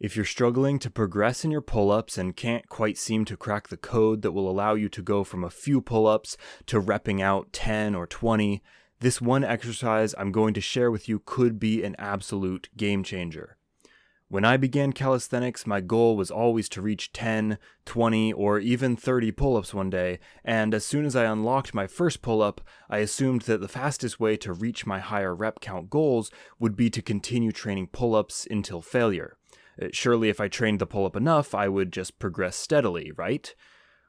If you're struggling to progress in your pull-ups and can't quite seem to crack the code that will allow you to go from a few pull-ups to repping out 10 or 20, this one exercise I'm going to share with you could be an absolute game changer. When I began calisthenics, my goal was always to reach 10, 20, or even 30 pull-ups one day, and as soon as I unlocked my first pull-up, I assumed that the fastest way to reach my higher rep count goals would be to continue training pull-ups until failure. Surely if I trained the pull-up enough, I would just progress steadily, right?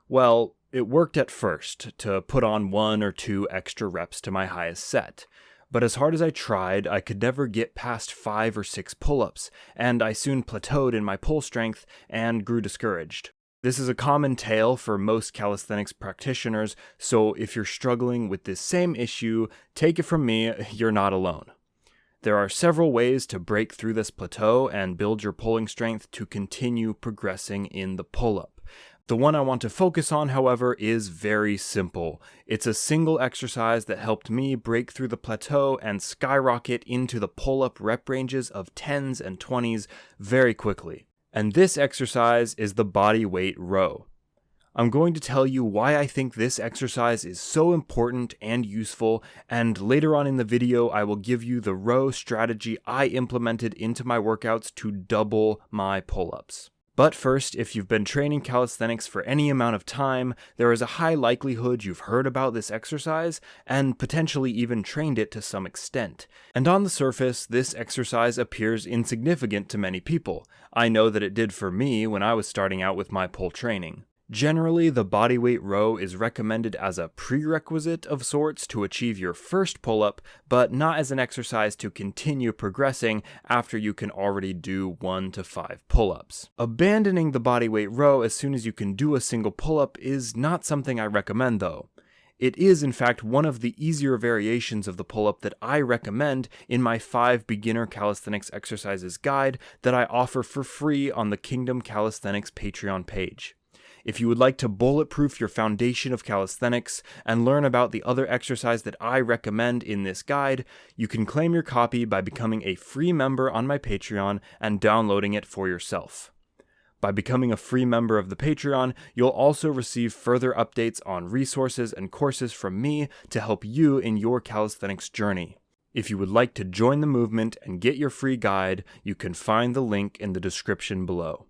Well, it worked at first, to put on 1 or 2 extra reps to my highest set. But as hard as I tried, I could never get past 5 or 6 pull-ups, and I soon plateaued in my pull strength and grew discouraged. This is a common tale for most calisthenics practitioners, so if you're struggling with this same issue, take it from me, you're not alone. There are several ways to break through this plateau and build your pulling strength to continue progressing in the pull-up. The one I want to focus on, however, is very simple. It's a single exercise that helped me break through the plateau and skyrocket into the pull-up rep ranges of 10s and 20s very quickly. And this exercise is the bodyweight row. I'm going to tell you why I think this exercise is so important and useful, and later on in the video I will give you the row strategy I implemented into my workouts to double my pull-ups. But first, if you've been training calisthenics for any amount of time, there is a high likelihood you've heard about this exercise, and potentially even trained it to some extent. And on the surface, this exercise appears insignificant to many people. I know that it did for me when I was starting out with my pull training. Generally, the bodyweight row is recommended as a prerequisite of sorts to achieve your first pull-up, but not as an exercise to continue progressing after you can already do 1 to 5 pull-ups. Abandoning the bodyweight row as soon as you can do a single pull-up is not something I recommend though. It is in fact one of the easier variations of the pull-up that I recommend in my 5 beginner calisthenics exercises guide that I offer for free on the Kingdom Calisthenics Patreon page. If you would like to bulletproof your foundation of calisthenics and learn about the other exercise that I recommend in this guide, you can claim your copy by becoming a free member on my Patreon and downloading it for yourself. By becoming a free member of the Patreon, you'll also receive further updates on resources and courses from me to help you in your calisthenics journey. If you would like to join the movement and get your free guide, you can find the link in the description below.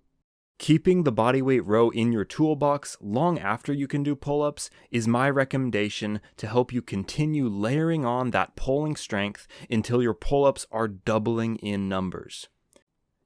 Keeping the bodyweight row in your toolbox long after you can do pull-ups is my recommendation to help you continue layering on that pulling strength until your pull-ups are doubling in numbers.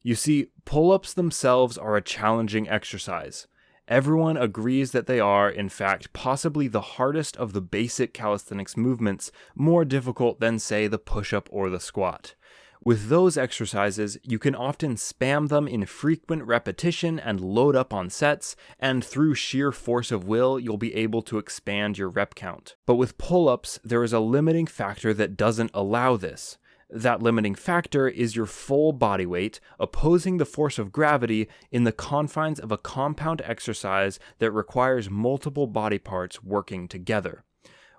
You see, pull-ups themselves are a challenging exercise. Everyone agrees that they are, in fact, possibly the hardest of the basic calisthenics movements, more difficult than, say, the push-up or the squat. With those exercises, you can often spam them in frequent repetition and load up on sets, and through sheer force of will, you'll be able to expand your rep count. But with pull-ups, there is a limiting factor that doesn't allow this. That limiting factor is your full body weight opposing the force of gravity in the confines of a compound exercise that requires multiple body parts working together.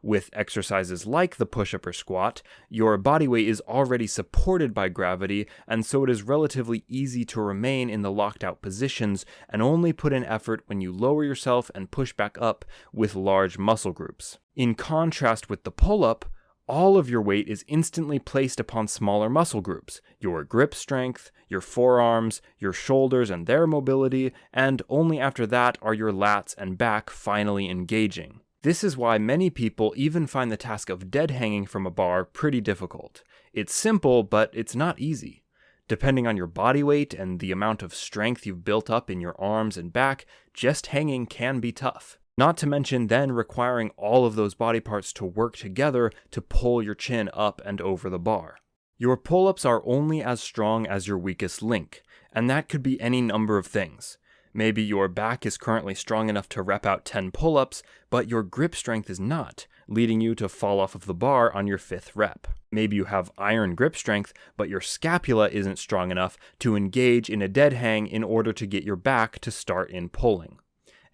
With exercises like the push-up or squat, your body weight is already supported by gravity, and so it is relatively easy to remain in the locked out positions and only put in effort when you lower yourself and push back up with large muscle groups. In contrast with the pull-up, all of your weight is instantly placed upon smaller muscle groups, your grip strength, your forearms, your shoulders and their mobility, and only after that are your lats and back finally engaging. This is why many people even find the task of dead hanging from a bar pretty difficult. It's simple, but it's not easy. Depending on your body weight and the amount of strength you've built up in your arms and back, just hanging can be tough. Not to mention then requiring all of those body parts to work together to pull your chin up and over the bar. Your pull-ups are only as strong as your weakest link, and that could be any number of things. Maybe your back is currently strong enough to rep out 10 pull-ups, but your grip strength is not, leading you to fall off of the bar on your 5th rep. Maybe you have iron grip strength, but your scapula isn't strong enough to engage in a dead hang in order to get your back to start in pulling.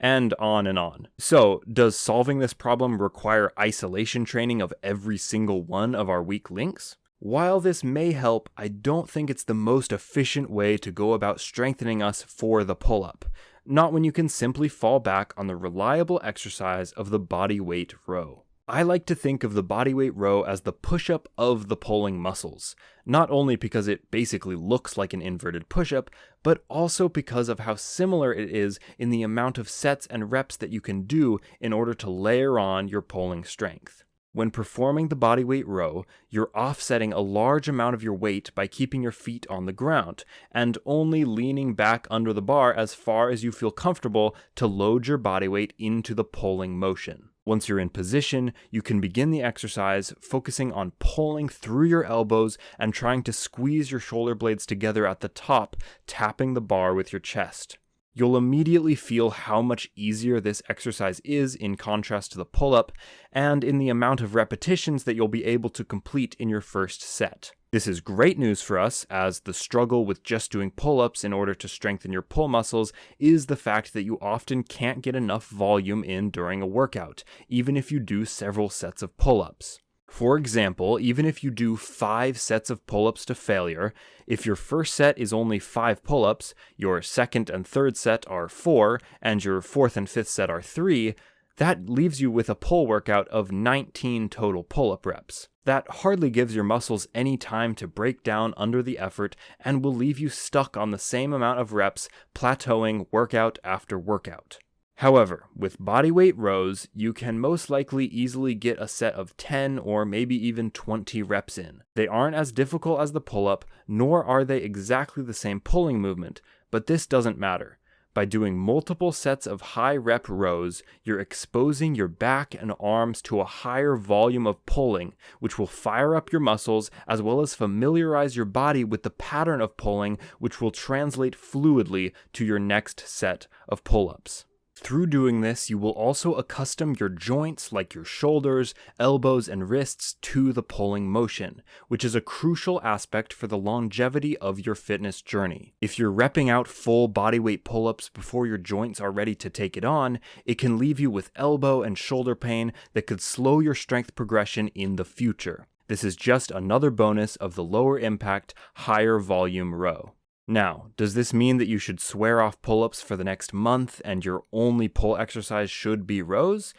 And on and on. So, does solving this problem require isolation training of every single one of our weak links? While this may help, I don't think it's the most efficient way to go about strengthening us for the pull-up. Not when you can simply fall back on the reliable exercise of the bodyweight row. I like to think of the bodyweight row as the push-up of the pulling muscles, not only because it basically looks like an inverted push-up, but also because of how similar it is in the amount of sets and reps that you can do in order to layer on your pulling strength. When performing the bodyweight row, you're offsetting a large amount of your weight by keeping your feet on the ground, and only leaning back under the bar as far as you feel comfortable to load your body weight into the pulling motion. Once you're in position, you can begin the exercise focusing on pulling through your elbows and trying to squeeze your shoulder blades together at the top, tapping the bar with your chest. You'll immediately feel how much easier this exercise is in contrast to the pull-up, and in the amount of repetitions that you'll be able to complete in your first set. This is great news for us, as the struggle with just doing pull-ups in order to strengthen your pull muscles is the fact that you often can't get enough volume in during a workout, even if you do several sets of pull-ups. For example, even if you do 5 sets of pull-ups to failure, if your first set is only 5 pull-ups, your second and third set are 4, and your fourth and fifth set are 3, that leaves you with a pull workout of 19 total pull-up reps. That hardly gives your muscles any time to break down under the effort and will leave you stuck on the same amount of reps, plateauing workout after workout. However, with bodyweight rows, you can most likely easily get a set of 10 or maybe even 20 reps in. They aren't as difficult as the pull-up, nor are they exactly the same pulling movement, but this doesn't matter. By doing multiple sets of high rep rows, you're exposing your back and arms to a higher volume of pulling, which will fire up your muscles as well as familiarize your body with the pattern of pulling, which will translate fluidly to your next set of pull-ups. Through doing this, you will also accustom your joints like your shoulders, elbows, and wrists to the pulling motion, which is a crucial aspect for the longevity of your fitness journey. If you're repping out full bodyweight pull-ups before your joints are ready to take it on, it can leave you with elbow and shoulder pain that could slow your strength progression in the future. This is just another bonus of the lower impact, higher volume row. Now, does this mean that you should swear off pull-ups for the next month and your only pull exercise should be rows?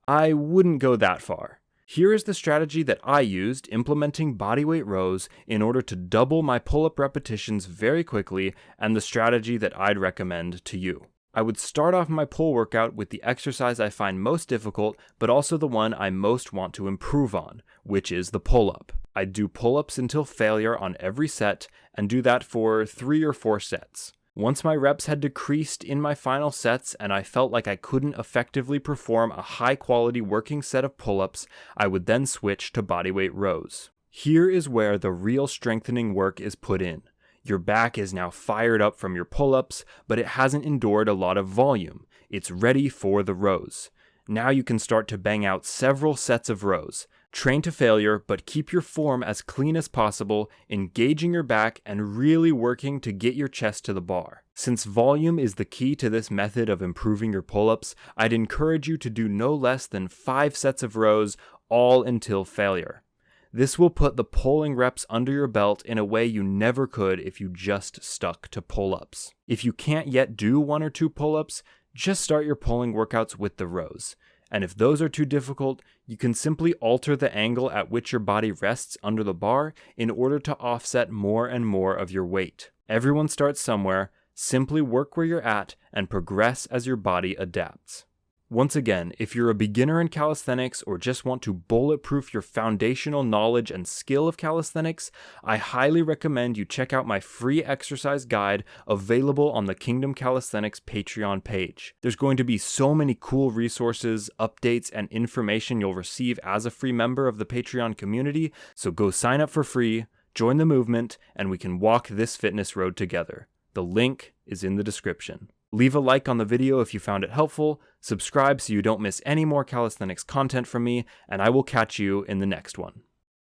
I wouldn't go that far. Here is the strategy that I used implementing bodyweight rows in order to double my pull-up repetitions very quickly, and the strategy that I'd recommend to you. I would start off my pull workout with the exercise I find most difficult, but also the one I most want to improve on, which is the pull-up. I'd do pull-ups until failure on every set, and do that for 3 or 4 sets. Once my reps had decreased in my final sets and I felt like I couldn't effectively perform a high-quality working set of pull-ups, I would then switch to bodyweight rows. Here is where the real strengthening work is put in. Your back is now fired up from your pull-ups, but it hasn't endured a lot of volume. It's ready for the rows. Now you can start to bang out several sets of rows. Train to failure, but keep your form as clean as possible, engaging your back and really working to get your chest to the bar. Since volume is the key to this method of improving your pull-ups, I'd encourage you to do no less than 5 sets of rows, all until failure. This will put the pulling reps under your belt in a way you never could if you just stuck to pull-ups. If you can't yet do 1 or 2 pull-ups, just start your pulling workouts with the rows. And if those are too difficult, you can simply alter the angle at which your body rests under the bar in order to offset more and more of your weight. Everyone starts somewhere, simply work where you're at and progress as your body adapts. Once again, if you're a beginner in calisthenics or just want to bulletproof your foundational knowledge and skill of calisthenics, I highly recommend you check out my free exercise guide available on the Kingdom Calisthenics Patreon page. There's going to be so many cool resources, updates, and information you'll receive as a free member of the Patreon community, so go sign up for free, join the movement, and we can walk this fitness road together. The link is in the description. Leave a like on the video if you found it helpful, subscribe so you don't miss any more calisthenics content from me, and I will catch you in the next one.